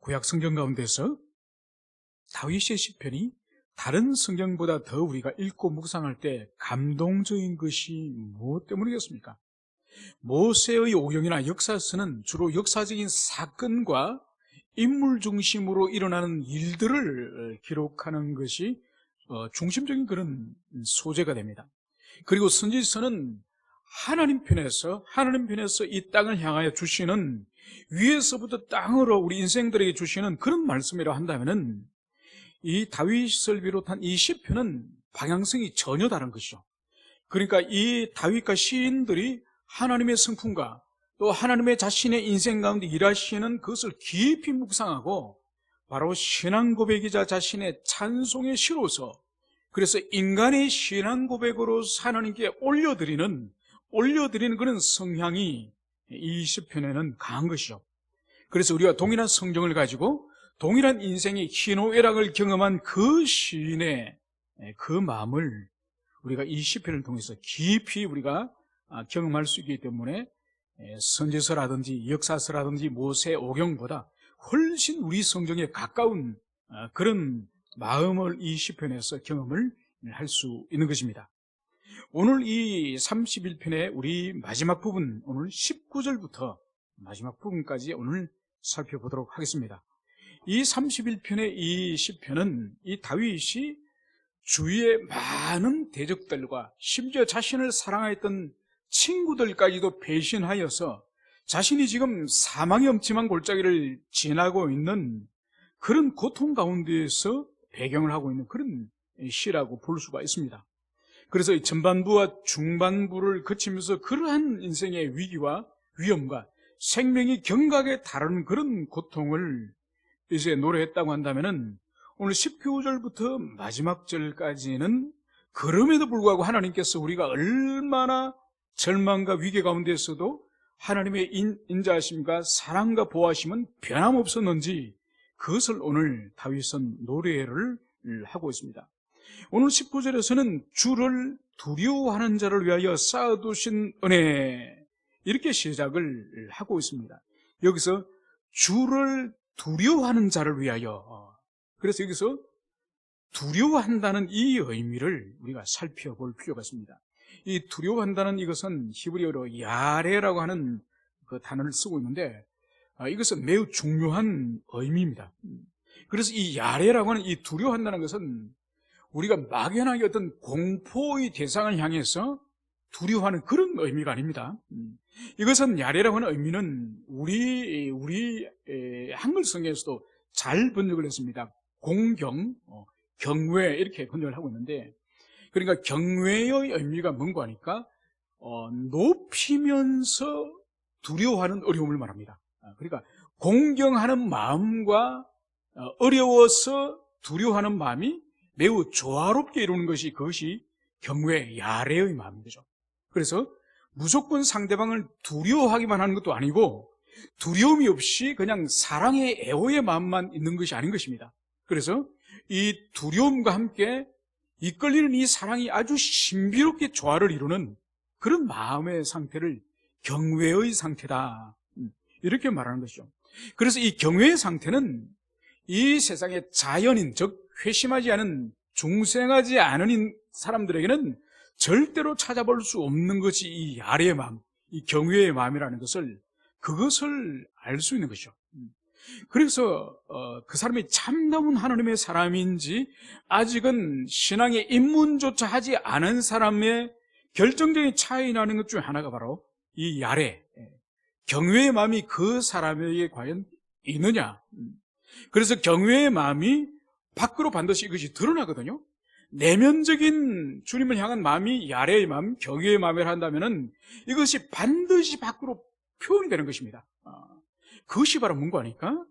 구약 성경 가운데서 다윗의 시편이 다른 성경보다 더 우리가 읽고 묵상할 때 감동적인 것이 무엇 때문이겠습니까? 모세의 오경이나 역사서는 주로 역사적인 사건과 인물 중심으로 일어나는 일들을 기록하는 것이 중심적인 그런 소재가 됩니다. 그리고 선지서는 하나님 편에서 이 땅을 향하여 주시는, 위에서부터 땅으로 우리 인생들에게 주시는 그런 말씀이라 한다면은 이 다윗을 비롯한 이 시편은 방향성이 전혀 다른 것이죠. 그러니까 이 다윗과 시인들이 하나님의 성품과 또 하나님의 자신의 인생 가운데 일하시는 그것을 깊이 묵상하고 바로 신앙 고백이자 자신의 찬송의 시로서, 그래서 인간의 신앙 고백으로 하나님께 올려드리는 그런 성향이 이 시편에는 강한 것이죠. 그래서 우리가 동일한 성경을 가지고 동일한 인생의 희노애락을 경험한 그 시인의 그 마음을 우리가 이 시편을 통해서 깊이 우리가 경험할 수 있기 때문에 선지서라든지 역사서라든지 모세 오경보다 훨씬 우리 성경에 가까운 그런 마음을 이 시편에서 경험을 할 수 있는 것입니다. 오늘 이 31편의 우리 마지막 부분, 오늘 19절부터 마지막 부분까지 오늘 살펴보도록 하겠습니다. 이 31편의 이 시편은 이 다윗이 주위의 많은 대적들과 심지어 자신을 사랑했던 친구들까지도 배신하여서 자신이 지금 사망의 엄침한 골짜기를 지나고 있는 그런 고통 가운데에서 배경을 하고 있는 그런 시라고 볼 수가 있습니다. 그래서 이 전반부와 중반부를 거치면서 그러한 인생의 위기와 위험과 생명이 경각에 다른 그런 고통을 이제 노래했다고 한다면은 오늘 19절부터 마지막 절까지는 그럼에도 불구하고 하나님께서 우리가 얼마나 절망과 위기 가운데서도 하나님의 인자하심과 사랑과 보호하심은 변함없었는지 그것을 오늘 다윗은 노래를 하고 있습니다. 오늘 19절에서는 주를 두려워하는 자를 위하여 쌓아두신 은혜, 이렇게 시작을 하고 있습니다. 여기서 주를 두려워하는 자를 위하여, 그래서 여기서 두려워한다는 이 의미를 우리가 살펴볼 필요가 있습니다. 이 두려워한다는 이것은 히브리어로 야레라고 하는 그 단어를 쓰고 있는데 이것은 매우 중요한 의미입니다. 그래서 이 야레라고 하는 이 두려워한다는 것은 우리가 막연하게 어떤 공포의 대상을 향해서 두려워하는 그런 의미가 아닙니다. 이것은 야레라고 하는 의미는 우리 한글 성경에서도 잘 번역을 했습니다. 공경, 경외, 이렇게 번역을 하고 있는데, 그러니까 경외의 의미가 뭔가 하니까 높이면서 두려워하는 어려움을 말합니다. 그러니까 공경하는 마음과 어려워서 두려워하는 마음이 매우 조화롭게 이루는 것이, 그것이 경외, 야레의 마음인 거죠. 그래서 무조건 상대방을 두려워하기만 하는 것도 아니고 두려움이 없이 그냥 사랑의 애호의 마음만 있는 것이 아닌 것입니다. 그래서 이 두려움과 함께 이끌리는 이 사랑이 아주 신비롭게 조화를 이루는 그런 마음의 상태를 경외의 상태다, 이렇게 말하는 것이죠. 그래서 이 경외의 상태는 이 세상의 자연인, 즉 회심하지 않은, 중생하지 않은 사람들에게는 절대로 찾아볼 수 없는 것이 이 야레의 마음, 이 경외의 마음이라는 것을, 그것을 알 수 있는 것이죠. 그래서 그 사람이 참다운 하나님의 사람인지 아직은 신앙의 입문조차 하지 않은 사람의 결정적인 차이 나는 것 중에 하나가 바로 이 야레, 경외의 마음이 그 사람에게 과연 있느냐. 그래서 경외의 마음이 밖으로 반드시 이것이 드러나거든요. 내면적인 주님을 향한 마음이 야레의 마음, 경외의 마음이라 한다면은 이것이 반드시 밖으로 표현이 되는 것입니다. 그것이 바로 뭔가 하니까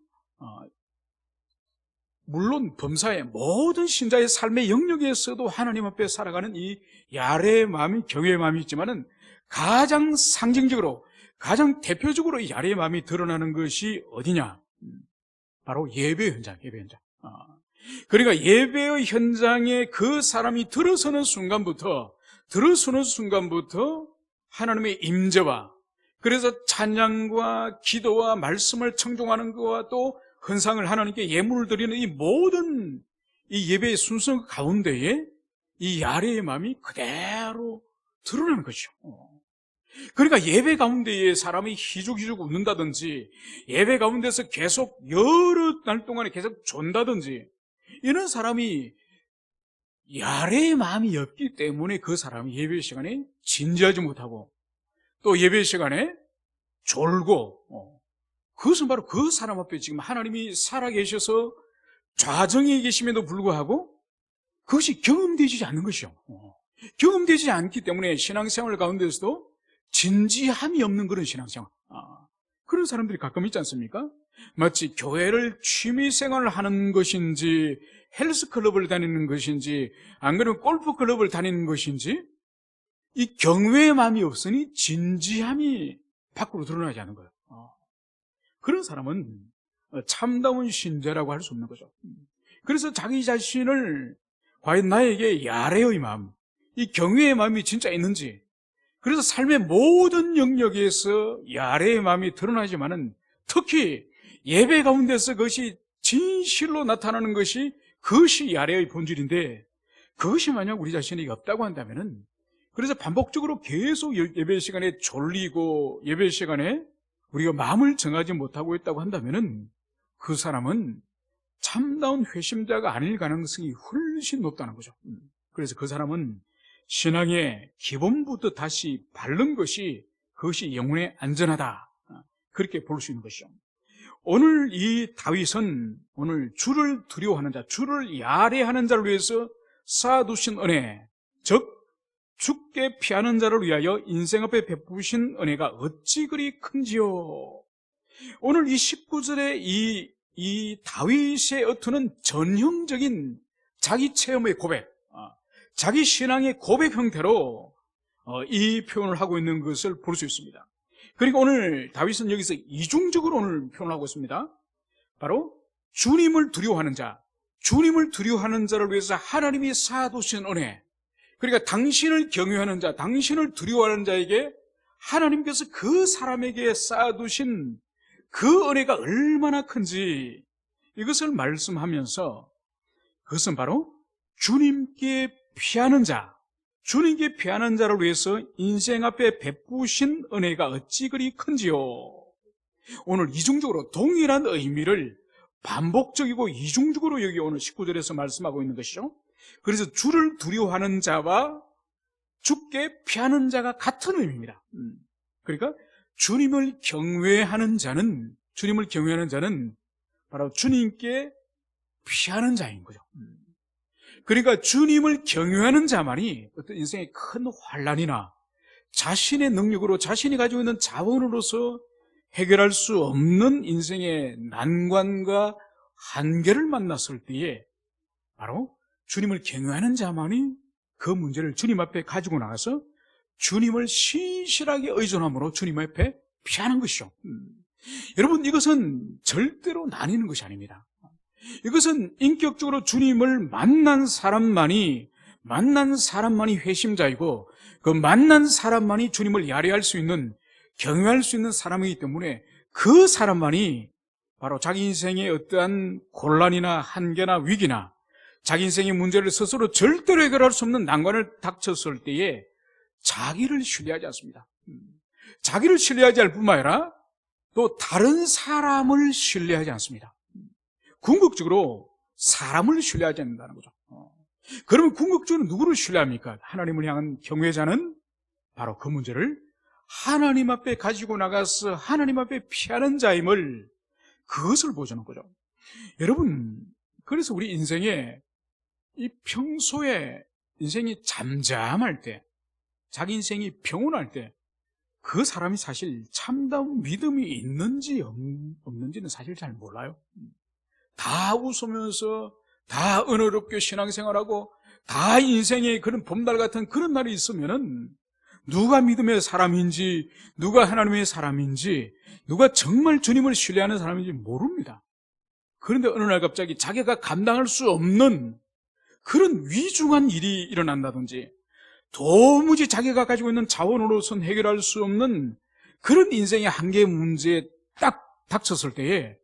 물론 범사의 모든 신자의 삶의 영역에서도 하나님 앞에 살아가는 이 야레의 마음이, 경외의 마음이 있지만은 가장 상징적으로, 가장 대표적으로 이 야레의 마음이 드러나는 것이 어디냐? 바로 예배 현장. 그러니까 예배의 현장에 그 사람이 들어서는 순간부터 하나님의 임재와, 그래서 찬양과 기도와 말씀을 청종하는 것과 또 헌상을 하나님께 예물을 드리는 이 모든 이 예배의 순서 가운데에 이 야레의 마음이 그대로 드러나는 것이죠. 그러니까 예배 가운데에 사람이 희죽희죽 웃는다든지, 예배 가운데서 계속 여러 날 동안에 계속 존다든지, 이런 사람이 야레의 마음이 없기 때문에 그 사람이 예배 시간에 진지하지 못하고, 또 예배 시간에 졸고, 그것은 바로 그 사람 앞에 지금 하나님이 살아계셔서 좌정에 계심에도 불구하고 그것이 경험되지 않는 것이요. 경험되지 않기 때문에 신앙생활 가운데서도 진지함이 없는 그런 신앙생활. 그런 사람들이 가끔 있지 않습니까? 마치 교회를 취미생활을 하는 것인지, 헬스클럽을 다니는 것인지, 안 그러면 골프클럽을 다니는 것인지, 이 경외의 마음이 없으니 진지함이 밖으로 드러나지 않는 거예요. 그런 사람은 참다운 신자라고 할 수 없는 거죠. 그래서 자기 자신을 과연 나에게 야레의 마음, 이 경외의 마음이 진짜 있는지, 그래서 삶의 모든 영역에서 야레의 마음이 드러나지만은 특히 예배 가운데서 그것이 진실로 나타나는 것이 그것이 야레의 본질인데, 그것이 만약 우리 자신에게 없다고 한다면은, 그래서 반복적으로 계속 예배 시간에 졸리고 예배 시간에 우리가 마음을 정하지 못하고 있다고 한다면은 그 사람은 참다운 회심자가 아닐 가능성이 훨씬 높다는 거죠. 그래서 그 사람은 신앙의 기본부터 다시 바른 것이, 그것이 영혼에 안전하다, 그렇게 볼 수 있는 것이죠. 오늘 이 다윗은 오늘 주를 두려워하는 자, 주를 야레하는 자를 위해서 쌓아두신 은혜, 즉 주께 피하는 자를 위하여 인생 앞에 베푸신 은혜가 어찌 그리 큰지요. 오늘 이 19절의 이 다윗의 어투는 전형적인 자기 체험의 고백, 자기 신앙의 고백 형태로 이 표현을 하고 있는 것을 볼 수 있습니다. 그리고 오늘 다윗은 여기서 이중적으로 오늘 표현을 하고 있습니다. 바로 주님을 두려워하는 자, 주님을 두려워하는 자를 위해서 하나님이 쌓아두신 은혜, 그러니까 당신을 경외하는 자, 당신을 두려워하는 자에게 하나님께서 그 사람에게 쌓아두신 그 은혜가 얼마나 큰지, 이것을 말씀하면서 그것은 바로 주님께 피하는 자, 주님께 피하는 자를 위해서 인생 앞에 베푸신 은혜가 어찌 그리 큰지요. 오늘 이중적으로 동일한 의미를 반복적이고 이중적으로 여기 오늘 19절에서 말씀하고 있는 것이죠. 그래서 주를 두려워하는 자와 주께 피하는 자가 같은 의미입니다. 그러니까 주님을 경외하는 자는 바로 주님께 피하는 자인 거죠. 그러니까 주님을 경외하는 자만이 어떤 인생의 큰 환난이나 자신의 능력으로, 자신이 가지고 있는 자원으로서 해결할 수 없는 인생의 난관과 한계를 만났을 때에 바로 주님을 경외하는 자만이 그 문제를 주님 앞에 가지고 나가서 주님을 신실하게 의존함으로 주님 앞에 피하는 것이죠. 여러분, 이것은 절대로 나뉘는 것이 아닙니다. 이것은 인격적으로 주님을 만난 사람만이 회심자이고, 그 만난 사람만이 주님을 야레할 수 있는, 경외할 수 있는 사람이기 때문에 그 사람만이 바로 자기 인생의 어떠한 곤란이나 한계나 위기나 자기 인생의 문제를 스스로 절대로 해결할 수 없는 난관을 닥쳤을 때에 자기를 신뢰하지 않습니다. 자기를 신뢰하지 않을 뿐만 아니라 또 다른 사람을 신뢰하지 않습니다. 궁극적으로 사람을 신뢰하지 않는다는 거죠. 그러면 궁극적으로 누구를 신뢰합니까? 하나님을 향한 경외자는 바로 그 문제를 하나님 앞에 가지고 나가서 하나님 앞에 피하는 자임을, 그것을 보여주는 거죠. 여러분, 그래서 우리 인생에 이 평소에 인생이 잠잠할 때, 자기 인생이 평온할 때, 그 사람이 사실 참다운 믿음이 있는지 없는지는 사실 잘 몰라요. 다 웃으면서 다 은혜롭게 신앙생활하고 다 인생의 그런 봄날 같은 그런 날이 있으면은 누가 믿음의 사람인지, 누가 하나님의 사람인지, 누가 정말 주님을 신뢰하는 사람인지 모릅니다. 그런데 어느 날 갑자기 자기가 감당할 수 없는 그런 위중한 일이 일어난다든지, 도무지 자기가 가지고 있는 자원으로선 해결할 수 없는 그런 인생의 한계 문제에 딱 닥쳤을 때에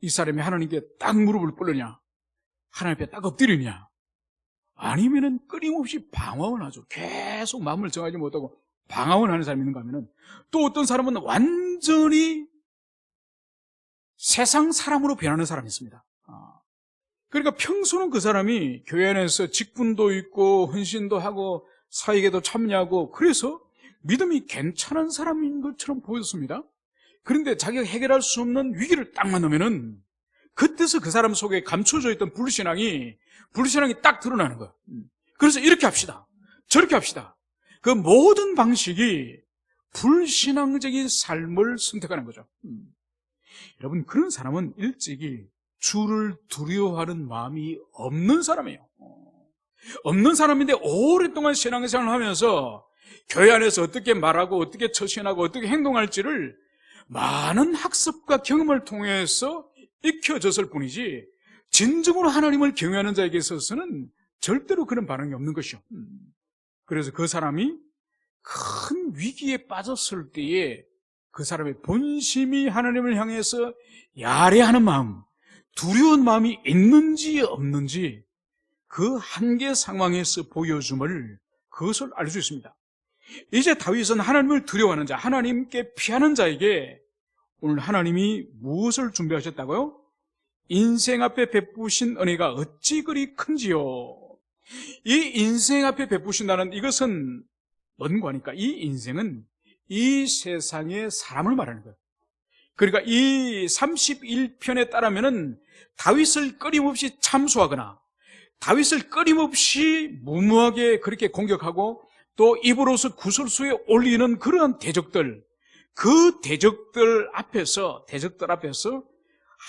이 사람이 하나님께 딱 무릎을 꿇느냐, 하나님 앞에 딱 엎드리냐, 아니면은 끊임없이 방황을 하죠. 계속 마음을 정하지 못하고 방황을 하는 사람이 있는가 하면은, 또 어떤 사람은 완전히 세상 사람으로 변하는 사람이 있습니다. 그러니까 평소는 그 사람이 교회 안에서 직분도 있고 헌신도 하고 사역에도 참여하고 그래서 믿음이 괜찮은 사람인 것처럼 보였습니다. 그런데 자기가 해결할 수 없는 위기를 딱 만나면은 그때서 그 사람 속에 감춰져 있던 불신앙이 딱 드러나는 거예요. 그래서 이렇게 합시다, 저렇게 합시다. 그 모든 방식이 불신앙적인 삶을 선택하는 거죠. 여러분, 그런 사람은 일찍이 주를 두려워하는 마음이 없는 사람이에요. 없는 사람인데 오랫동안 신앙생활을 하면서 교회 안에서 어떻게 말하고 어떻게 처신하고 어떻게 행동할지를 많은 학습과 경험을 통해서 익혀졌을 뿐이지 진정으로 하나님을 경외하는 자에게 있어서는 절대로 그런 반응이 없는 것이요. 그래서 그 사람이 큰 위기에 빠졌을 때에 그 사람의 본심이 하나님을 향해서 야래하는 마음, 두려운 마음이 있는지 없는지 그 한계 상황에서 보여줌을, 그것을 알 수 있습니다. 이제 다윗은 하나님을 두려워하는 자, 하나님께 피하는 자에게 오늘 하나님이 무엇을 준비하셨다고요? 인생 앞에 베푸신 은혜가 어찌 그리 큰지요. 이 인생 앞에 베푸신다는 이것은 뭔가 하니까 이 인생은 이 세상의 사람을 말하는 거예요. 그러니까 이 31편에 따르면은 다윗을 끊임없이 참수하거나 다윗을 끊임없이 무모하게 그렇게 공격하고 또 입으로서 구설수에 올리는 그런 대적들, 그 대적들 앞에서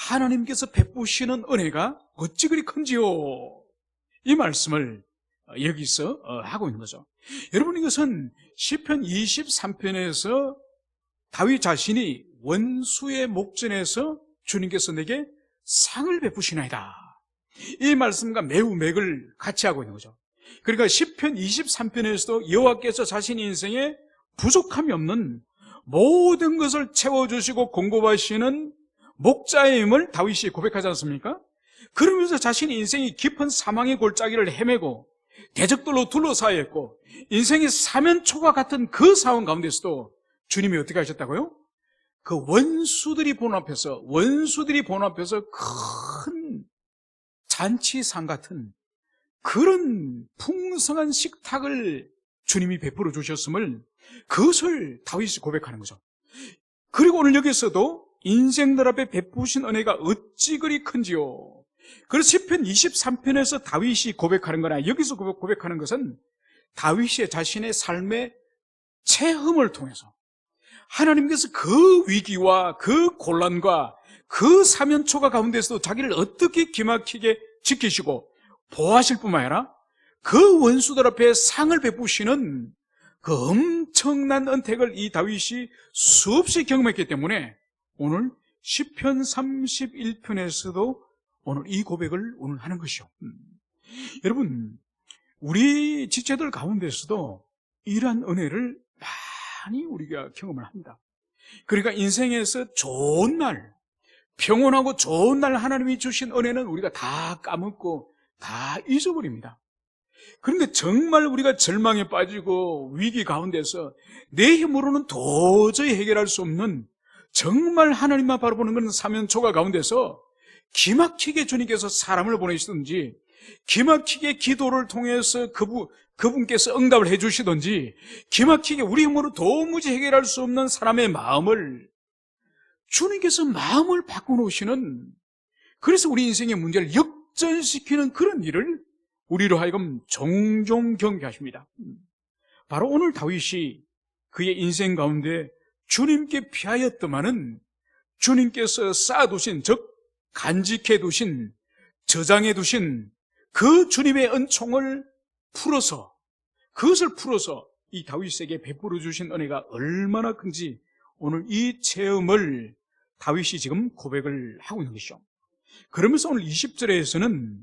하나님께서 베푸시는 은혜가 어찌 그리 큰지요. 이 말씀을 여기서 하고 있는 거죠. 여러분, 이것은 시편 23편에서 다윗 자신이 원수의 목전에서 주님께서 내게 상을 베푸시나이다, 이 말씀과 매우 맥을 같이 하고 있는 거죠. 그러니까 시편 23편에서도 여호와께서 자신의 인생에 부족함이 없는 모든 것을 채워주시고 공급하시는 목자임을 다윗이 고백하지 않습니까? 그러면서 자신의 인생이 깊은 사망의 골짜기를 헤매고 대적들로 둘러싸여 있고 인생이 사면초가 같은 그 상황 가운데서도 주님이 어떻게 하셨다고요? 그 원수들이 본 앞에서 큰 잔치상 같은 그런 풍성한 식탁을 주님이 베풀어 주셨음을, 그것을 다윗이 고백하는 거죠. 그리고 오늘 여기서도 인생들 앞에 베푸신 은혜가 어찌 그리 큰지요. 그래서 시편 23편에서 다윗이 고백하는 거나 여기서 고백하는 것은 다윗이 자신의 삶의 체험을 통해서 하나님께서 그 위기와 그 곤란과 그 사면초가 가운데서도 자기를 어떻게 기막히게 지키시고 보호하실 뿐만 아니라 그 원수들 앞에 상을 베푸시는 그 엄청난 은택을 이 다윗이 수없이 경험했기 때문에 오늘 시편 31편에서도 오늘 이 고백을 오늘 하는 것이요. 여러분, 우리 지체들 가운데서도 이러한 은혜를 많이 우리가 경험을 합니다. 그러니까 인생에서 좋은 날, 평온하고 좋은 날 하나님이 주신 은혜는 우리가 다 까먹고 다 잊어버립니다. 그런데 정말 우리가 절망에 빠지고 위기 가운데서 내 힘으로는 도저히 해결할 수 없는 정말 하나님만 바라보는 그런 사면초가 가운데서 기막히게 주님께서 사람을 보내시든지 기막히게 기도를 통해서 그분께서 응답을 해주시든지 기막히게 우리 힘으로 도무지 해결할 수 없는 사람의 마음을 주님께서 마음을 바꿔놓으시는, 그래서 우리 인생의 문제를 역전시키는 그런 일을 우리로 하여금 종종 경험하게 하십니다. 바로 오늘 다윗이 그의 인생 가운데 주님께 피하였더만은 주님께서 쌓아두신, 즉 간직해두신, 저장해두신 그 주님의 은총을 풀어서, 그것을 풀어서 이 다윗에게 베풀어 주신 은혜가 얼마나 큰지 오늘 이 체험을 다윗이 지금 고백을 하고 있는 것이죠. 그러면서 오늘 20절에서는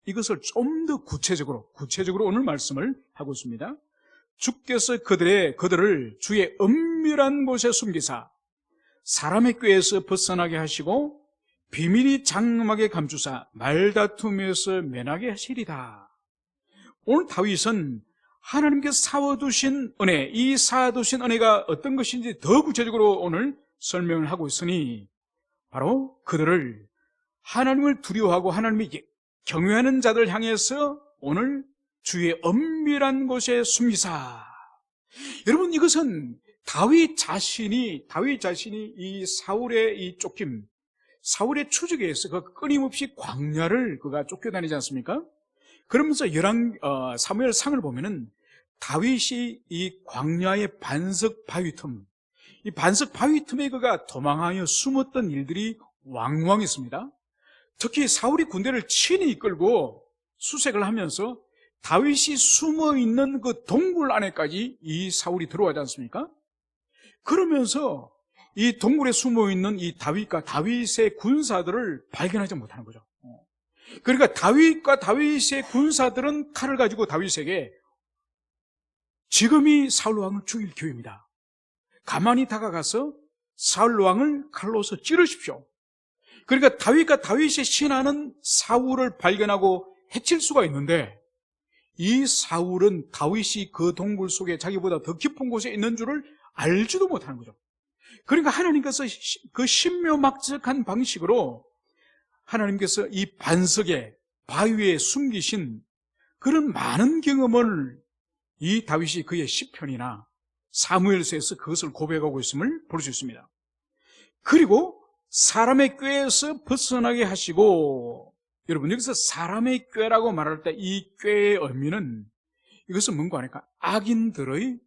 이것을 좀 더 구체적으로 오늘 말씀을 하고 있습니다. 주께서 그들을 주의 은밀한 곳에 숨기사 사람의 꾀에서 벗어나게 하시고 비밀이 장막에 감추사 말다툼에서 면하게 하시리다. 오늘 다윗은 하나님께서 사워두신 은혜, 이 사두신 은혜가 어떤 것인지 더 구체적으로 오늘 설명을 하고 있으니, 바로 그들을 하나님을 두려워하고 하나님을 경외하는 자들 향해서 오늘 주의 엄밀한 곳에 숨기사. 여러분, 이것은 다윗 자신이 이 사울의 이 쫓김, 사울의 추적에 의해서 그 끊임없이 광야를 그가 쫓겨다니지 않습니까? 그러면서 사무엘 상을 보면은 다윗이 이 광야의 반석 바위 틈, 이 반석 바위 틈에 그가 도망하여 숨었던 일들이 왕왕했습니다. 특히 사울이 군대를 친히 이끌고 수색을 하면서 다윗이 숨어 있는 그 동굴 안에까지 이 사울이 들어가지 않습니까? 그러면서 이 동굴에 숨어 있는 이 다윗과 다윗의 군사들을 발견하지 못하는 거죠. 그러니까 다윗과 다윗의 군사들은 칼을 가지고 다윗에게 지금이 사울 왕을 죽일 기회입니다. 가만히 다가가서 사울 왕을 칼로서 찌르십시오. 그러니까 다윗과 다윗의 신하는 사울을 발견하고 해칠 수가 있는데, 이 사울은 다윗이 그 동굴 속에 자기보다 더 깊은 곳에 있는 줄을 알지도 못하는 거죠. 그러니까 하나님께서 그 신묘막측한 방식으로 하나님께서 이 반석에 바위에 숨기신 그런 많은 경험을 이 다윗이 그의 시편이나 사무엘서에서 그것을 고백하고 있음을 볼 수 있습니다. 그리고 사람의 꾀에서 벗어나게 하시고, 여러분, 여기서 사람의 꾀라고 말할 때 이 꾀의 의미는 이것은 뭔가 하니까 악인들이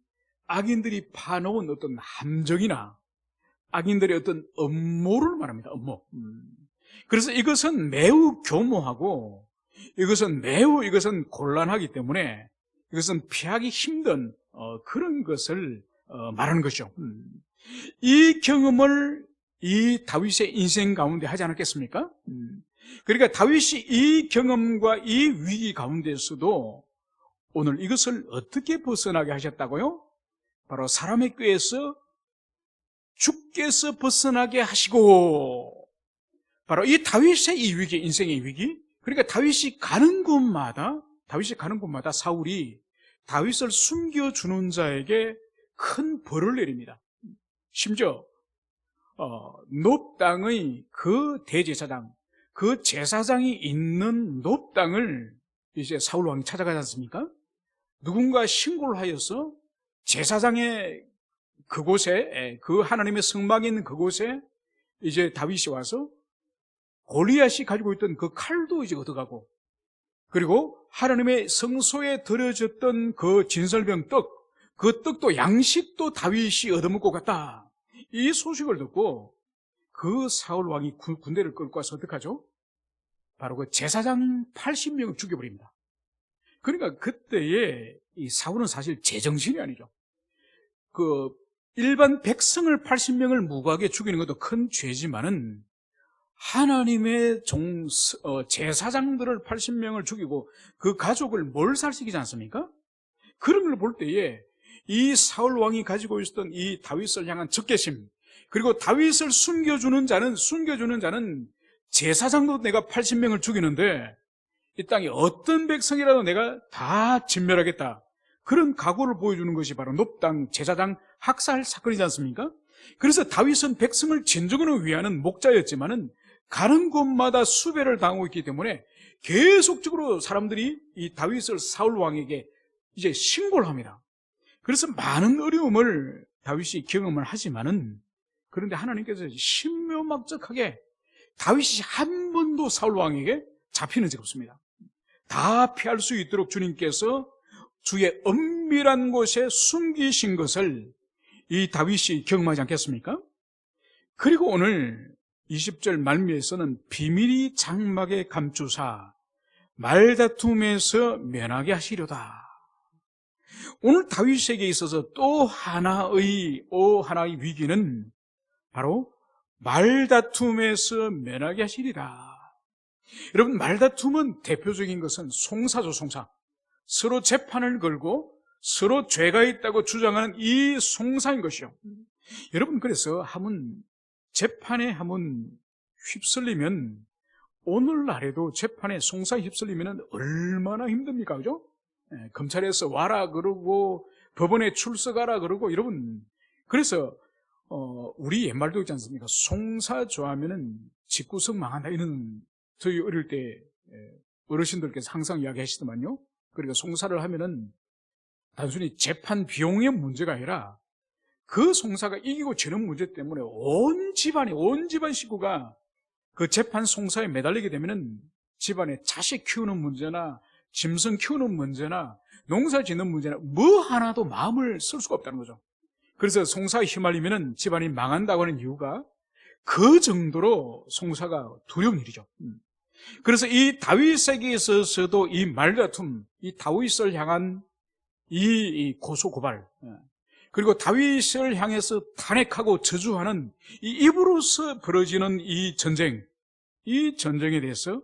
파놓은 어떤 함정이나 악인들의 어떤 음모를 말합니다. 음모. 그래서 이것은 매우 교모하고 이것은 곤란하기 때문에 이것은 피하기 힘든 그런 것을 말하는 것이죠. 이 경험을 이 다윗의 인생 가운데 하지 않았겠습니까? 그러니까 다윗이 이 경험과 이 위기 가운데서도 오늘 이것을 어떻게 벗어나게 하셨다고요? 바로 사람의 꾀에서 주께서 벗어나게 하시고, 바로 이 다윗의 이 위기, 인생의 위기, 그러니까 다윗이 가는 곳마다 사울이 다윗을 숨겨주는 자에게 큰 벌을 내립니다. 심지어 놋 땅의 그 대제사장, 그 제사장이 있는 놋 땅을 이제 사울 왕이 찾아가지 않습니까? 누군가 신고를 하여서 제사장의 그곳에, 그 하나님의 성막이 있는 그곳에 이제 다윗이 와서 골리앗이 가지고 있던 그 칼도 이제 얻어가고, 그리고 하나님의 성소에 들여졌던 그 진설병 떡, 그 떡도 양식도 다윗이 얻어먹고 갔다. 이 소식을 듣고 그 사울 왕이 군대를 끌고 와서 어떡하죠? 바로 그 제사장 80명을 죽여버립니다. 그러니까 그때에 이 사울은 사실 제정신이 아니죠. 그 일반 백성을 80명을 무고하게 죽이는 것도 큰 죄지만은 하나님의 제사장들을 80명을 죽이고 그 가족을 몰살시키지 않습니까? 그런 걸 볼 때에 이 사울 왕이 가지고 있었던 이 다윗을 향한 적개심, 그리고 다윗을 숨겨주는 자는 제사장도 내가 80명을 죽이는데 이 땅에 어떤 백성이라도 내가 다 진멸하겠다, 그런 각오를 보여주는 것이 바로 놋 땅 제사장 학살 사건이지 않습니까? 그래서 다윗은 백성을 진정으로 위하는 목자였지만은 가는 곳마다 수배를 당하고 있기 때문에 계속적으로 사람들이 이 다윗을 사울 왕에게 이제 신고를 합니다. 그래서 많은 어려움을 다윗이 경험을 하지만은, 그런데 하나님께서 신묘막적하게 다윗이 한 번도 사울 왕에게 잡히는 적이 없습니다. 다 피할 수 있도록 주님께서 주의 은밀한 곳에 숨기신 것을 이 다윗이 경험하지 않겠습니까? 그리고 오늘 20절 말미에서는 비밀이 장막에 감추사 말다툼에서 면하게 하시려다. 오늘 다윗에게 있어서 또 하나의 위기는 바로 말다툼에서 면하게 하시리라. 여러분, 말다툼은 대표적인 것은 송사죠, 송사. 서로 재판을 걸고 서로 죄가 있다고 주장하는 이 송사인 것이요. 여러분, 그래서 재판에 하면 휩쓸리면, 오늘날에도 재판에 송사 휩쓸리면 얼마나 힘듭니까? 그죠? 검찰에서 와라 그러고 법원에 출석하라 그러고. 여러분, 그래서 우리 옛말도 있지 않습니까? 송사 좋아하면은 집구석 망한다, 이런, 저희 어릴 때 어르신들께서 항상 이야기하시더만요. 그러니까 송사를 하면은 단순히 재판 비용의 문제가 아니라 그 송사가 이기고 지는 문제 때문에 온 집안 식구가 그 재판 송사에 매달리게 되면은 집안에 자식 키우는 문제나 짐승 키우는 문제나 농사 짓는 문제나 뭐 하나도 마음을 쓸 수가 없다는 거죠. 그래서 송사에 휘말리면은 집안이 망한다고 하는 이유가 그 정도로 송사가 두려운 일이죠. 그래서 이 다윗에게 있어서도 이 말다툼, 이 다윗을 향한 이 고소 고발, 그리고 다윗을 향해서 탄핵하고 저주하는 이 입으로서 벌어지는 이 전쟁에 대해서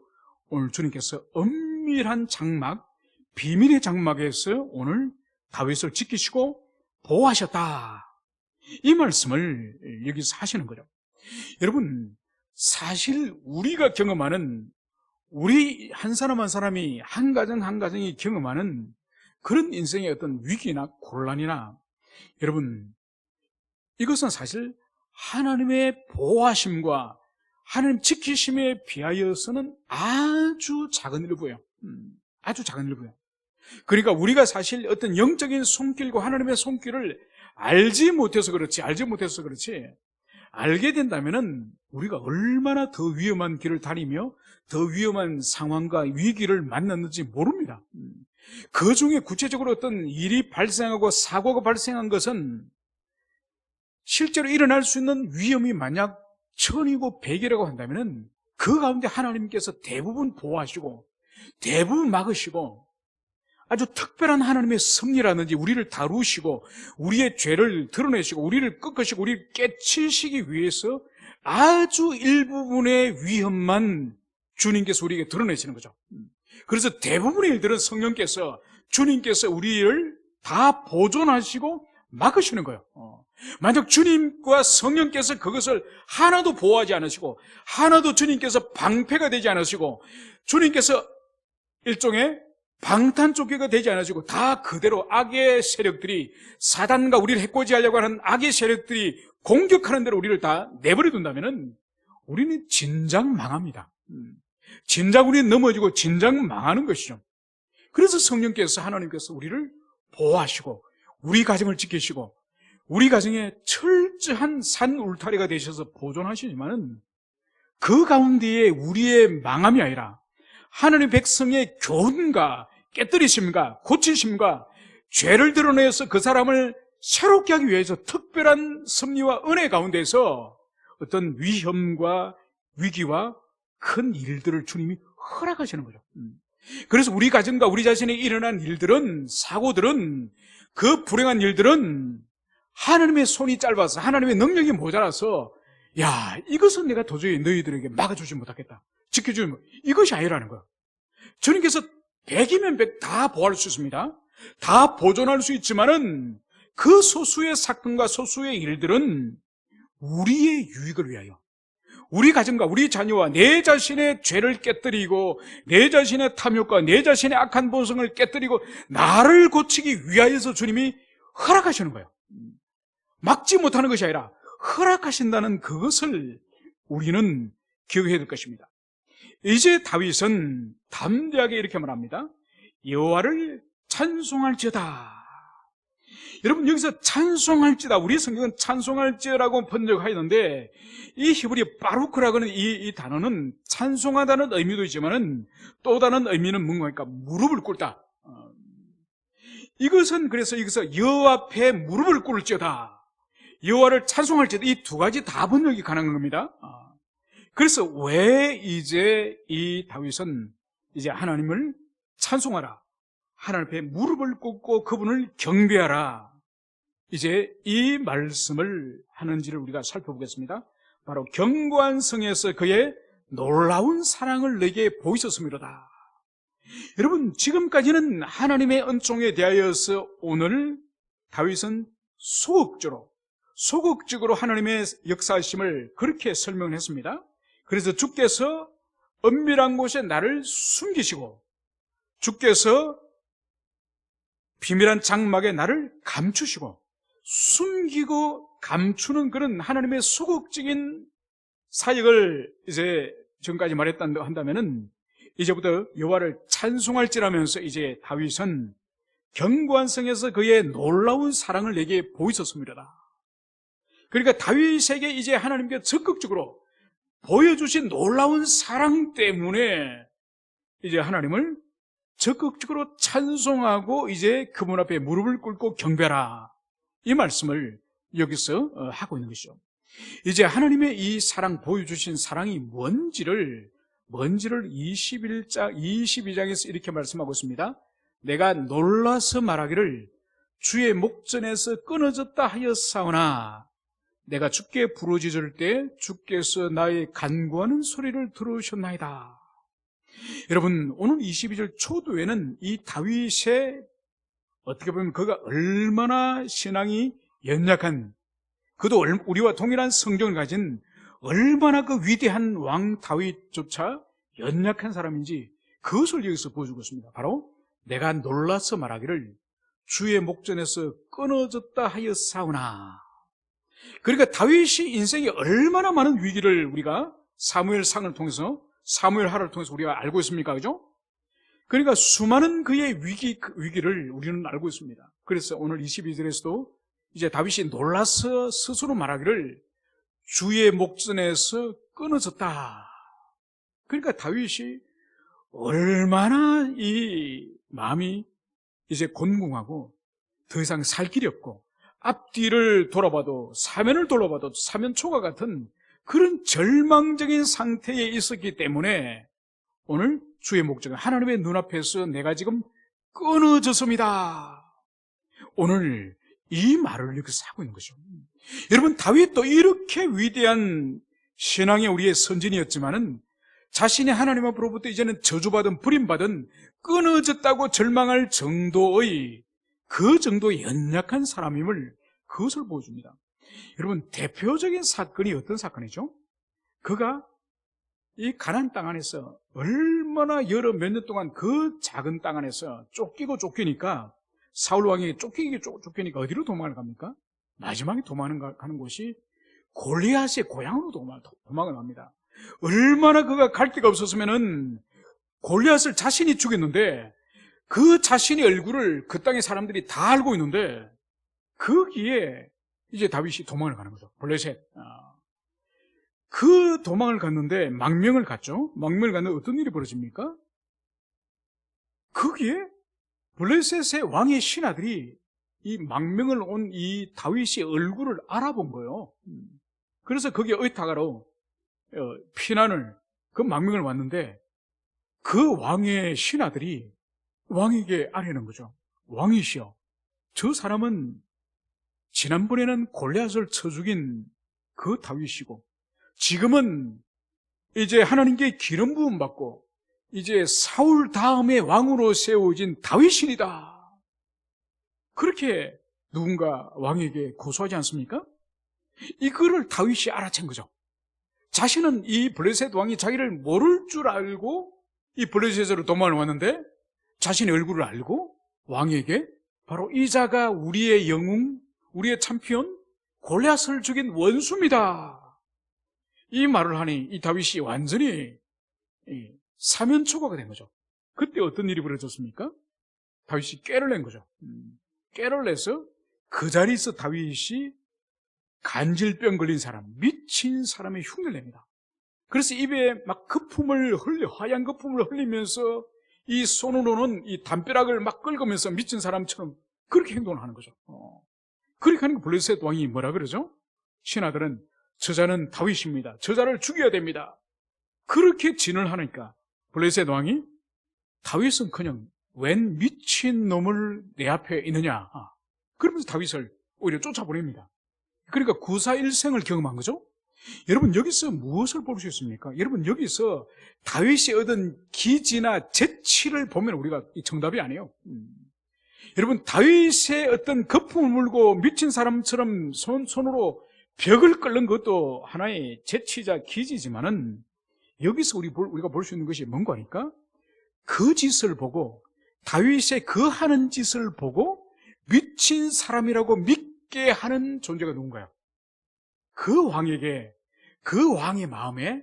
오늘 주님께서 엄밀한 장막, 비밀의 장막에서 오늘 다윗을 지키시고 보호하셨다, 이 말씀을 여기서 하시는 거죠. 여러분, 사실 우리가 경험하는, 우리 한 사람 한 사람이 한 가정 한 가정이 경험하는 그런 인생의 어떤 위기나 곤란이나, 여러분, 이것은 사실 하나님의 보호하심과 하나님 지키심에 비하여서는 아주 작은 일부예요. 아주 작은 일부예요. 그러니까 우리가 사실 어떤 영적인 손길과 하나님의 손길을 알지 못해서 그렇지, 알게 된다면은 우리가 얼마나 더 위험한 길을 다니며 더 위험한 상황과 위기를 만났는지 모릅니다. 그 중에 구체적으로 어떤 일이 발생하고 사고가 발생한 것은 실제로 일어날 수 있는 위험이 만약 1000이고 100이라고 한다면은 그 가운데 하나님께서 대부분 보호하시고 대부분 막으시고 아주 특별한 하나님의 섭리라든지 우리를 다루시고 우리의 죄를 드러내시고 우리를 꺾으시고 우리를 깨치시기 위해서 아주 일부분의 위험만 주님께서 우리에게 드러내시는 거죠. 그래서 대부분의 일들은 성령께서, 주님께서 우리를 다 보존하시고 막으시는 거예요. 만약 주님과 성령께서 그것을 하나도 보호하지 않으시고 하나도 주님께서 방패가 되지 않으시고 주님께서 일종의 방탄조끼가 되지 않으시고 다 그대로 악의 세력들이, 사단과 우리를 해코지하려고 하는 악의 세력들이 공격하는 대로 우리를 다 내버려 둔다면 우리는 진작 망합니다. 진작 우리는 넘어지고 진작 망하는 것이죠. 그래서 성령께서, 하나님께서 우리를 보호하시고 우리 가정을 지키시고 우리 가정에 철저한 산 울타리가 되셔서 보존하시지만 그 가운데에 우리의 망함이 아니라 하나님의 백성의 교훈과 깨뜨리심과 고치심과 죄를 드러내서 그 사람을 새롭게 하기 위해서 특별한 섭리와 은혜 가운데서 어떤 위험과 위기와 큰 일들을 주님이 허락하시는 거죠. 그래서 우리 가정과 우리 자신에 일어난 일들은, 사고들은, 그 불행한 일들은 하나님의 손이 짧아서, 하나님의 능력이 모자라서, 야, 이것은 내가 도저히 너희들에게 막아주지 못하겠다, 지켜주지 못, 이것이 아니라는 거예요. 주님께서 100이면 100 다 보호할 수 있습니다. 다 보존할 수 있지만은 그 소수의 사건과 소수의 일들은 우리의 유익을 위하여, 우리 가정과 우리 자녀와 내 자신의 죄를 깨뜨리고 내 자신의 탐욕과 내 자신의 악한 본성을 깨뜨리고 나를 고치기 위하여서 주님이 허락하시는 거예요. 막지 못하는 것이 아니라 허락하신다는 그것을 우리는 기억해야 될 것입니다. 이제 다윗은 담대하게 이렇게 말합니다. 여호와를 찬송할지어다. 여러분, 여기서 찬송할지다, 우리 성경은 찬송할지라고 번역하였는데 이 히브리 바루크라고 하는 이 단어는 찬송하다는 의미도 있지만은 또 다른 의미는 뭔가 무릎을 꿇다. 이것은 그래서 여기서 여호와 앞에 무릎을 꿇을지어다, 여호와를 찬송할지어다, 이 두 가지 다 번역이 가능한 겁니다. 그래서 왜 이제 이 다윗은 이제 하나님을 찬송하라, 하나님 앞에 무릎을 꿇고 그분을 경배하라, 이제 이 말씀을 하는지를 우리가 살펴보겠습니다. 바로 견고한 성에서 그의 놀라운 사랑을 내게 보이셨음이로다. 여러분, 지금까지는 하나님의 은총에 대하여서 오늘 다윗은 소극적으로 하나님의 역사하심을 그렇게 설명했습니다. 그래서 주께서 은밀한 곳에 나를 숨기시고 주께서 비밀한 장막에 나를 감추시고, 숨기고 감추는 그런 하나님의 소극적인 사역을 이제 지금까지 한다면은 이제부터 여호와를 찬송할지라면서 이제 다윗은 견고한 성에서 그의 놀라운 사랑을 내게 보이셨습니다. 그러니까 다윗에게 이제 하나님께 적극적으로 보여주신 놀라운 사랑 때문에 이제 하나님을 적극적으로 찬송하고 이제 그분 앞에 무릎을 꿇고 경배하라, 이 말씀을 여기서 하고 있는 것이죠. 이제 하나님의 이 사랑, 보여주신 사랑이 뭔지를 22장에서 이렇게 말씀하고 있습니다. 내가 놀라서 말하기를 주의 목전에서 끊어졌다 하였사오나 내가 주께 부르짖을 때 주께서 나의 간구하는 소리를 들으셨나이다. 여러분, 오늘 22절 초도에는 이 다윗의, 어떻게 보면 그가 얼마나 신앙이 연약한, 그도 우리와 동일한 성경을 가진 얼마나 그 위대한 왕 다윗조차 연약한 사람인지 그것을 여기서 보여주고 있습니다. 바로 내가 놀라서 말하기를 주의 목전에서 끊어졌다 하였사오나. 그러니까 다윗이 인생에 얼마나 많은 위기를 우리가 사무엘상을 통해서, 사무엘하를 통해서 우리가 알고 있습니까? 그죠? 그러니까 수많은 그의 위기를 우리는 알고 있습니다. 그래서 오늘 22절에서도 이제 다윗이 놀라서 스스로 말하기를 주의 목전에서 끊어졌다. 그러니까 다윗이 얼마나 이 마음이 이제 곤궁하고 더 이상 살 길이 없고 앞뒤를 돌아봐도, 사면을 돌아봐도 사면초가 같은 그런 절망적인 상태에 있었기 때문에 오늘 주의 목적은 하나님의 눈앞에서 내가 지금 끊어졌습니다. 오늘 이 말을 여기서 하고 있는 것이죠. 여러분, 다윗도 이렇게 위대한 신앙의 우리의 선진이었지만은 자신이 하나님 앞으로부터 이제는 저주받은, 버림받은, 끊어졌다고 절망할 정도의 그 정도의 연약한 사람임을, 그것을 보여줍니다. 여러분, 대표적인 사건이 어떤 사건이죠? 그가 이 가나안 땅 안에서 얼마나 몇 년 동안 그 작은 땅 안에서 쫓기니까, 사울 왕이 쫓기니까 어디로 도망을 갑니까? 마지막에 도망가는 곳이 골리앗의 고향으로 도망을 갑니다. 얼마나 그가 갈 데가 없었으면은 골리앗을 자신이 죽였는데, 그 자신의 얼굴을 그 땅의 사람들이 다 알고 있는데, 거기에 이제 다윗이 도망을 가는 거죠. 블레셋. 그 도망을 갔는데 망명을 갔죠. 망명을 갔는데 어떤 일이 벌어집니까? 거기에 블레셋의 왕의 신하들이 이 망명을 온 이 다윗의 얼굴을 알아본 거예요. 그래서 거기에 의탁하러 피난을, 그 망명을 왔는데 그 왕의 신하들이 왕에게 아뢰는 거죠. 왕이시여, 저 사람은 지난번에는 골리앗을 쳐 죽인 그 다윗이고 지금은 이제 하나님께 기름 부음 받고 이제 사울 다음에 왕으로 세워진 다윗이니다. 그렇게 누군가 왕에게 고소하지 않습니까? 이거를 다윗이 알아챈 거죠. 자신은 이 블레셋 왕이 자기를 모를 줄 알고 이 블레셋으로 도망을 왔는데 자신의 얼굴을 알고 왕에게 바로 이 자가 우리의 영웅, 우리의 참피온 골리앗을 죽인 원수입니다, 이 말을 하니 이 다윗이 완전히 사면초가가 된 거죠. 그때 어떤 일이 벌어졌습니까? 다윗이 꾀를 낸 거죠. 꾀를 내서 그 자리에서 다윗이 간질병 걸린 사람, 미친 사람의 흉내를 냅니다. 그래서 입에 막 하얀 거품을 흘리면서 이 손으로는 이 담벼락을 막 긁으면서 미친 사람처럼 그렇게 행동을 하는 거죠. 그렇게 하니까 블레셋 왕이 뭐라 그러죠? 신하들은 저자는 다윗입니다, 저자를 죽여야 됩니다, 그렇게 진을 하니까 블레셋 왕이 다윗은 그냥 웬 미친 놈을 내 앞에 있느냐, 그러면서 다윗을 오히려 쫓아보냅니다. 그러니까 구사일생을 경험한 거죠. 여러분, 여기서 무엇을 볼 수 있습니까? 여러분, 여기서 다윗이 얻은 기지나 재치를 보면 우리가 정답이 아니에요. 여러분, 다윗의 어떤 거품을 물고 미친 사람처럼 손으로 벽을 끓는 것도 하나의 재치자 기지지만은 여기서 우리가 볼 수 있는 것이 뭔가 하니까 그 짓을 보고, 다윗의 그 하는 짓을 보고 미친 사람이라고 믿게 하는 존재가 누군가요? 그 왕에게, 그 왕의 마음에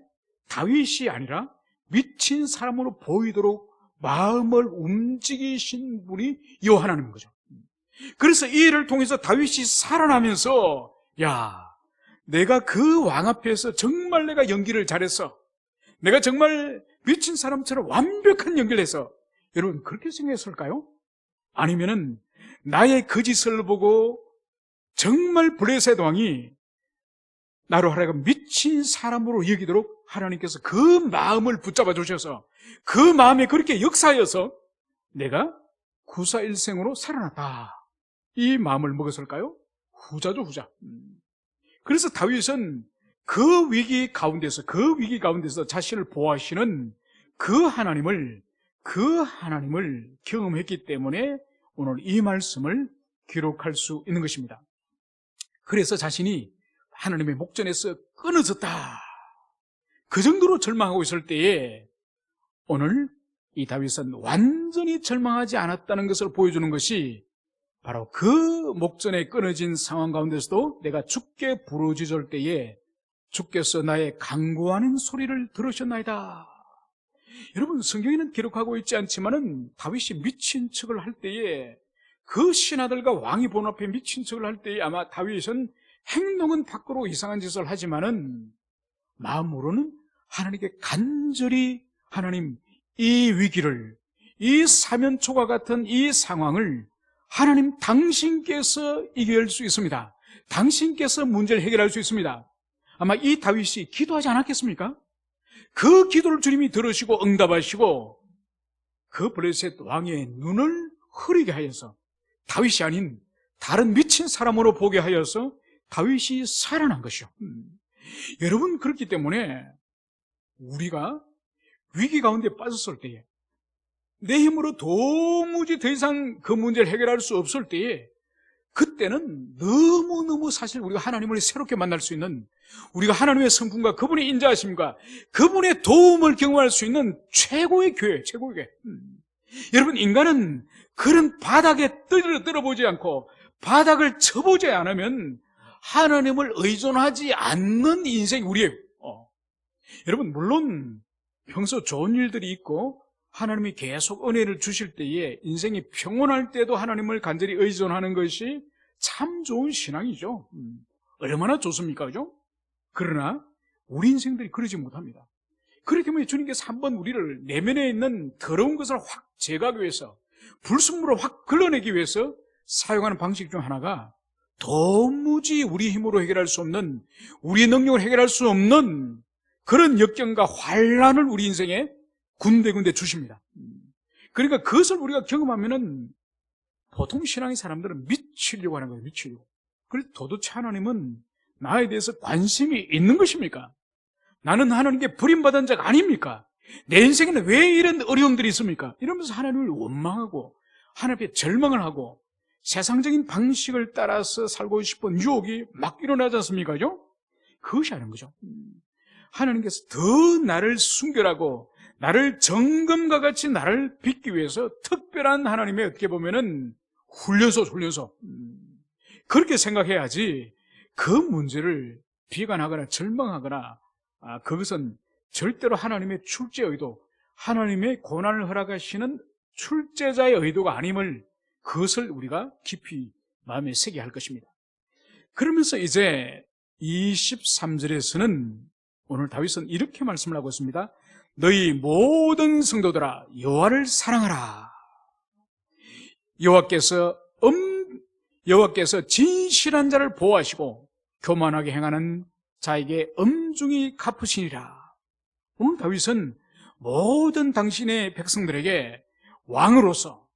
다윗이 아니라 미친 사람으로 보이도록 마음을 움직이신 분이 여호와 하나님인 거죠. 그래서 이 일을 통해서 다윗이 살아나면서, 야, 내가 그 왕 앞에서 정말 내가 연기를 잘했어, 내가 정말 미친 사람처럼 완벽한 연기를 해서, 여러분 그렇게 생각했을까요? 아니면은 나의 그 짓을 보고 정말 블레셋 왕이 나로 하여금 미친 사람으로 여기도록 하나님께서 그 마음을 붙잡아 주셔서 그 마음에 그렇게 역사하여서 내가 구사일생으로 살아났다, 이 마음을 먹었을까요? 후자죠, 후자. 그래서 다윗은 그 위기 가운데서 자신을 보호하시는 그 하나님을 경험했기 때문에 오늘 이 말씀을 기록할 수 있는 것입니다. 그래서 자신이 하나님의 목전에서 끊어졌다, 그 정도로 절망하고 있을 때에 오늘 이 다윗은 완전히 절망하지 않았다는 것을 보여주는 것이 바로 그 목전에 끊어진 상황 가운데서도 내가 주께 부르짖을 때에 주께서 나의 간구하는 소리를 들으셨나이다. 여러분, 성경에는 기록하고 있지 않지만은 다윗이 미친 척을 할 때에, 그 신하들과 왕이 보는 앞에 미친 척을 할 때에 아마 다윗은 행동은 밖으로 이상한 짓을 하지만은 마음으로는 하나님께 간절히, 하나님, 이 위기를, 이 사면초가 같은 이 상황을 하나님 당신께서 이겨낼 수 있습니다, 당신께서 문제를 해결할 수 있습니다. 아마 이 다윗이 기도하지 않았겠습니까? 그 기도를 주님이 들으시고 응답하시고 그 블레셋 왕의 눈을 흐리게 하여서 다윗이 아닌 다른 미친 사람으로 보게 하여서 다윗이 살아난 것이요. 여러분, 그렇기 때문에 우리가 위기 가운데 빠졌을 때에, 내 힘으로 도무지 더 이상 그 문제를 해결할 수 없을 때에, 그때는 너무너무 사실 우리가 하나님을 새롭게 만날 수 있는, 우리가 하나님의 성품과 그분의 인자하심과 그분의 도움을 경험할 수 있는 최고의 교회, 최고의 교회. 여러분, 인간은 그런 바닥에 떨어보지 않고 바닥을 쳐보지 않으면 하나님을 의존하지 않는 인생이 우리예요. 여러분, 물론 평소 좋은 일들이 있고 하나님이 계속 은혜를 주실 때에 인생이 평온할 때도 하나님을 간절히 의존하는 것이 참 좋은 신앙이죠. 얼마나 좋습니까? 그죠? 그러나 우리 인생들이 그러지 못합니다. 그렇기 때문에 주님께서 한번 우리를 내면에 있는 더러운 것을 확 제거하기 위해서, 불순물을 확 걸러내기 위해서 사용하는 방식 중 하나가 도무지 우리 힘으로 해결할 수 없는, 우리의 능력을 해결할 수 없는 그런 역경과 환란을 우리 인생에 군데군데 주십니다. 그러니까 그것을 우리가 경험하면은 보통 신앙의 사람들은 미치려고 하는 거예요. 미치려고. 그래서 도대체 하나님은 나에 대해서 관심이 있는 것입니까? 나는 하나님께 버림받은 자가 아닙니까? 내 인생에는 왜 이런 어려움들이 있습니까? 이러면서 하나님을 원망하고 하나님 앞에 절망을 하고 세상적인 방식을 따라서 살고 싶은 유혹이 막 일어나지 않습니까? 그것이 아닌 거죠. 하나님께서 더 나를 순결하고 나를 정금과 같이 나를 빚기 위해서 특별한 하나님의, 어떻게 보면은 훈련소 그렇게 생각해야지 그 문제를 비관하거나 절망하거나, 그것은 절대로 하나님의 출제 의도, 하나님의 고난을 허락하시는 출제자의 의도가 아님을, 그것을 우리가 깊이 마음에 새게 할 것입니다. 그러면서 이제 23절에서는 오늘 다윗은 이렇게 말씀을 하고 있습니다. 너희 모든 성도들아 여호와를 사랑하라. 여호와께서 진실한 자를 보호하시고 교만하게 행하는 자에게 엄중히 갚으시니라. 오늘 다윗은 모든 당신의 백성들에게 왕으로서,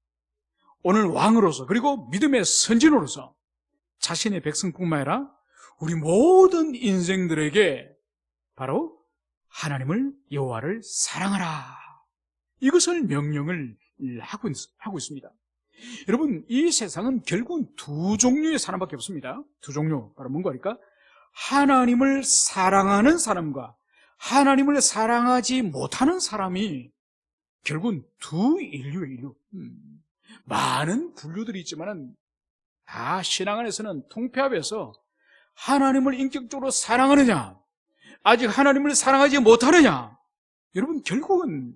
오늘 왕으로서, 그리고 믿음의 선진으로서 자신의 백성뿐만 아니라 우리 모든 인생들에게 바로 하나님을, 여호와를 사랑하라, 이것을 명령을 하고 있습니다. 여러분, 이 세상은 결국은 두 종류의 사람밖에 없습니다. 두 종류, 바로 뭔가 하니까 하나님을 사랑하는 사람과 하나님을 사랑하지 못하는 사람이 결국은 두 인류. 많은 분류들이 있지만은 다 신앙 안에서는 통폐합해서 하나님을 인격적으로 사랑하느냐, 아직 하나님을 사랑하지 못하느냐, 여러분 결국은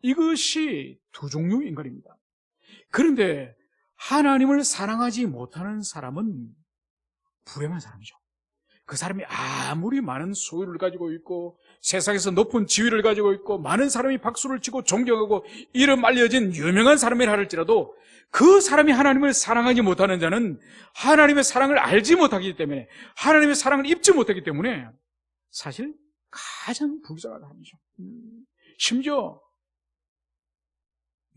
이것이 두 종류의 인간입니다. 그런데 하나님을 사랑하지 못하는 사람은 불행한 사람이죠. 그 사람이 아무리 많은 소유를 가지고 있고 세상에서 높은 지위를 가지고 있고 많은 사람이 박수를 치고 존경하고 이름 알려진 유명한 사람이라 할지라도 그 사람이 하나님을 사랑하지 못하는 자는 하나님의 사랑을 알지 못하기 때문에, 하나님의 사랑을 입지 못하기 때문에 사실 가장 불쌍한 사람이죠. 심지어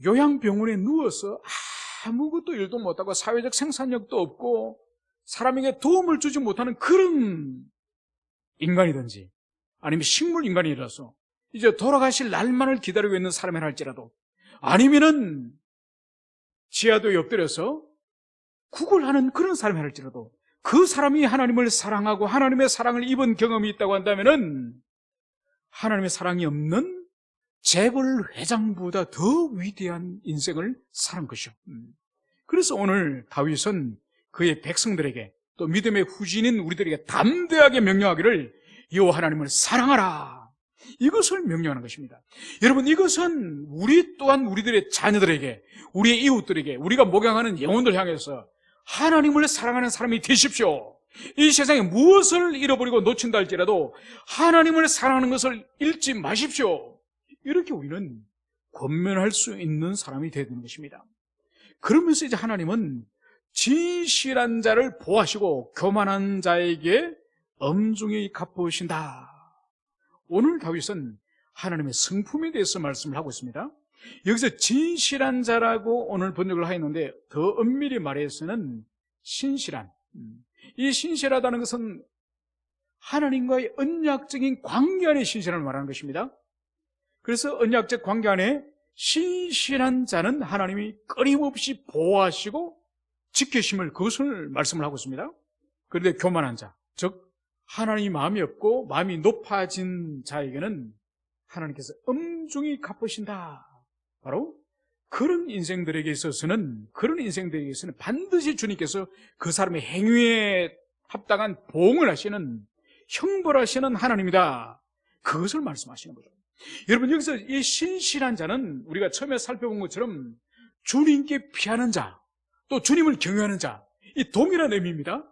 요양병원에 누워서 아무것도 일도 못하고 사회적 생산력도 없고 사람에게 도움을 주지 못하는 그런 인간이든지, 아니면 식물 인간이라서 이제 돌아가실 날만을 기다리고 있는 사람이라 할지라도, 아니면은 지하도에 엎드려서 구걸하는 그런 사람이라 할지라도, 그 사람이 하나님을 사랑하고 하나님의 사랑을 입은 경험이 있다고 한다면은 하나님의 사랑이 없는 재벌 회장보다 더 위대한 인생을 살은 것이죠. 그래서 오늘 다윗은 그의 백성들에게, 또 믿음의 후진인 우리들에게 담대하게 명령하기를 여호와 하나님을 사랑하라, 이것을 명령하는 것입니다. 여러분, 이것은 우리 또한 우리들의 자녀들에게, 우리의 이웃들에게, 우리가 목양하는 영혼들 향해서 하나님을 사랑하는 사람이 되십시오. 이 세상에 무엇을 잃어버리고 놓친다 할지라도 하나님을 사랑하는 것을 잃지 마십시오. 이렇게 우리는 권면할 수 있는 사람이 되야 되는 것입니다. 그러면서 이제 하나님은 진실한 자를 보호하시고 교만한 자에게 엄중히 갚으신다. 오늘 다윗은 하나님의 성품에 대해서 말씀을 하고 있습니다. 여기서 진실한 자라고 오늘 번역을 하였는데, 더 엄밀히 말해서는 신실한, 이 신실하다는 것은 하나님과의 언약적인 관계 안에 신실함을 말하는 것입니다. 그래서 언약적 관계 안에 신실한 자는 하나님이 끊임없이 보호하시고 지키심을, 그것을 말씀을 하고 있습니다. 그런데 교만한 자, 즉 하나님이 마음이 없고 마음이 높아진 자에게는 하나님께서 엄중히 갚으신다. 바로 그런 인생들에게 있어서는 반드시 주님께서 그 사람의 행위에 합당한 보응을 하시는, 형벌하시는 하나님이다. 그것을 말씀하시는 거죠. 여러분, 여기서 이 신실한 자는 우리가 처음에 살펴본 것처럼 주님께 피하는 자, 또 주님을 경외하는 자, 이 동일한 의미입니다.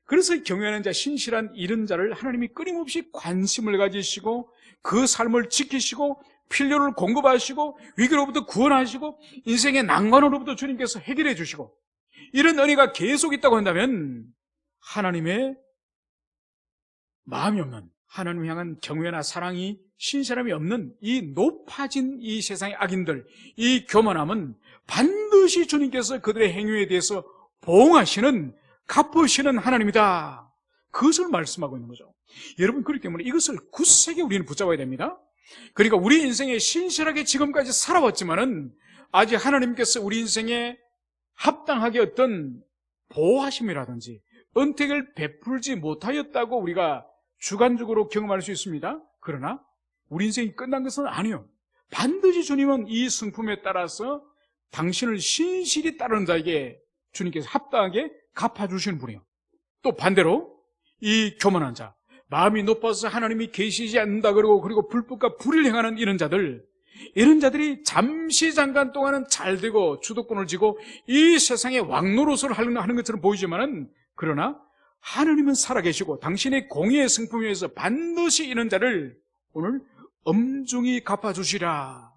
그래서 경외하는 자, 신실한 이런 자를 하나님이 끊임없이 관심을 가지시고 그 삶을 지키시고 필요를 공급하시고 위기로부터 구원하시고 인생의 난관으로부터 주님께서 해결해 주시고, 이런 은혜가 계속 있다고 한다면 하나님의 마음이 없는, 하나님 향한 경외나 사랑이, 신실함이 없는 이 높아진 이 세상의 악인들, 이 교만함은 반드시 주님께서 그들의 행위에 대해서 보응하시는, 갚으시는 하나님이다. 그것을 말씀하고 있는 거죠. 여러분, 그렇기 때문에 이것을 굳세게 우리는 붙잡아야 됩니다. 그러니까 우리 인생에 신실하게 지금까지 살아왔지만은 아직 하나님께서 우리 인생에 합당하게 어떤 보호하심이라든지 은택을 베풀지 못하였다고 우리가 주관적으로 경험할 수 있습니다. 그러나 우리 인생이 끝난 것은 아니에요. 반드시 주님은 이 성품에 따라서 당신을 신실히 따르는 자에게 주님께서 합당하게 갚아주시는 분이에요. 또 반대로 이 교만한 자, 마음이 높아서 하나님이 계시지 않는다 그리고 불법과 불의를 행하는 이런 자들이 잠시 잠깐 동안은 잘 되고 주도권을 쥐고 이 세상의 왕노릇을 하는 것처럼 보이지만은, 그러나 하나님은 살아계시고 당신의 공의의 성품에 의해서 반드시 이런 자를 오늘 엄중히 갚아주시라.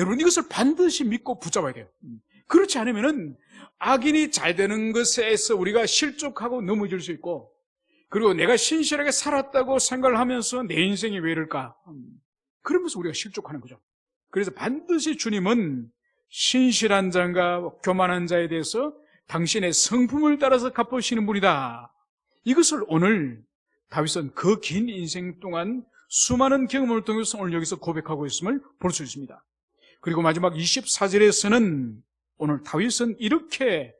여러분, 이것을 반드시 믿고 붙잡아야 돼요. 그렇지 않으면은 악인이 잘 되는 것에서 우리가 실족하고 넘어질 수 있고, 그리고 내가 신실하게 살았다고 생각을 하면서 내 인생이 왜 이럴까? 그러면서 우리가 실족하는 거죠. 그래서 반드시 주님은 신실한 자가 교만한 자에 대해서 당신의 성품을 따라서 갚으시는 분이다. 이것을 오늘 다윗은 그 긴 인생 동안 수많은 경험을 통해서 오늘 여기서 고백하고 있음을 볼 수 있습니다. 그리고 마지막 24절에서는 오늘 다윗은 이렇게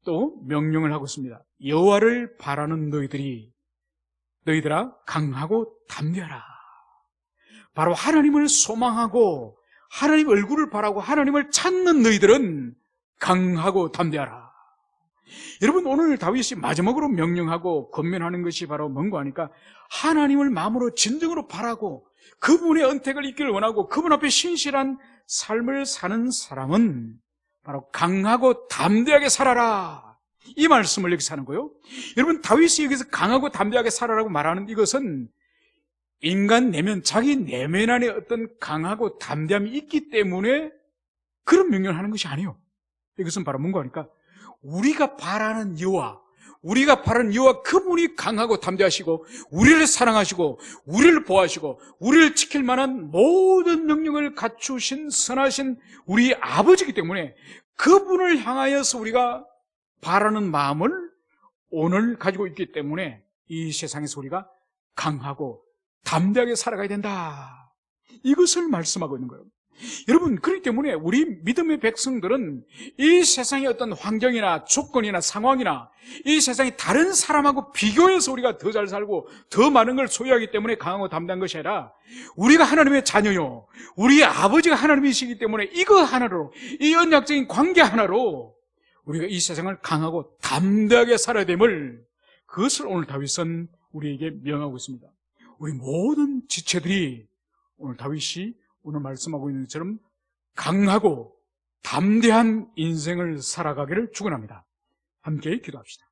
또 명령을 하고 있습니다. 여호와를 바라는 너희들아 강하고 담대하라. 바로 하나님을 소망하고 하나님 얼굴을 바라고 하나님을 찾는 너희들은 강하고 담대하라. 여러분, 오늘 다윗이 마지막으로 명령하고 권면하는 것이 바로 뭔가 하니까 하나님을 마음으로 진정으로 바라고 그분의 언택을 잊기를 원하고 그분 앞에 신실한 삶을 사는 사람은 바로 강하고 담대하게 살아라, 이 말씀을 여기서 하는 거예요. 여러분, 다윗이 여기서 강하고 담대하게 살아라고 말하는 이것은 인간 내면, 자기 내면 안에 어떤 강하고 담대함이 있기 때문에 그런 명령을 하는 것이 아니에요. 이것은 바로 뭔가 하니까 우리가 바라는 여호와, 우리가 바라는 여호와 그분이 강하고 담대하시고 우리를 사랑하시고 우리를 보호하시고 우리를 지킬 만한 모든 능력을 갖추신 선하신 우리 아버지이기 때문에 그분을 향하여서 우리가 바라는 마음을 오늘 가지고 있기 때문에 이 세상에서 우리가 강하고 담대하게 살아가야 된다, 이것을 말씀하고 있는 거예요. 여러분, 그렇기 때문에 우리 믿음의 백성들은 이 세상의 어떤 환경이나 조건이나 상황이나 이 세상의 다른 사람하고 비교해서 우리가 더 잘 살고 더 많은 걸 소유하기 때문에 강하고 담대한 것이 아니라 우리가 하나님의 자녀요, 우리 아버지가 하나님이시기 때문에 이거 하나로, 이 언약적인 관계 하나로 우리가 이 세상을 강하고 담대하게 살아야 됨을, 그것을 오늘 다윗은 우리에게 명하고 있습니다. 우리 모든 지체들이 오늘 다윗이 오늘 말씀하고 있는 것처럼 강하고 담대한 인생을 살아가기를 축원합니다. 함께 기도합시다.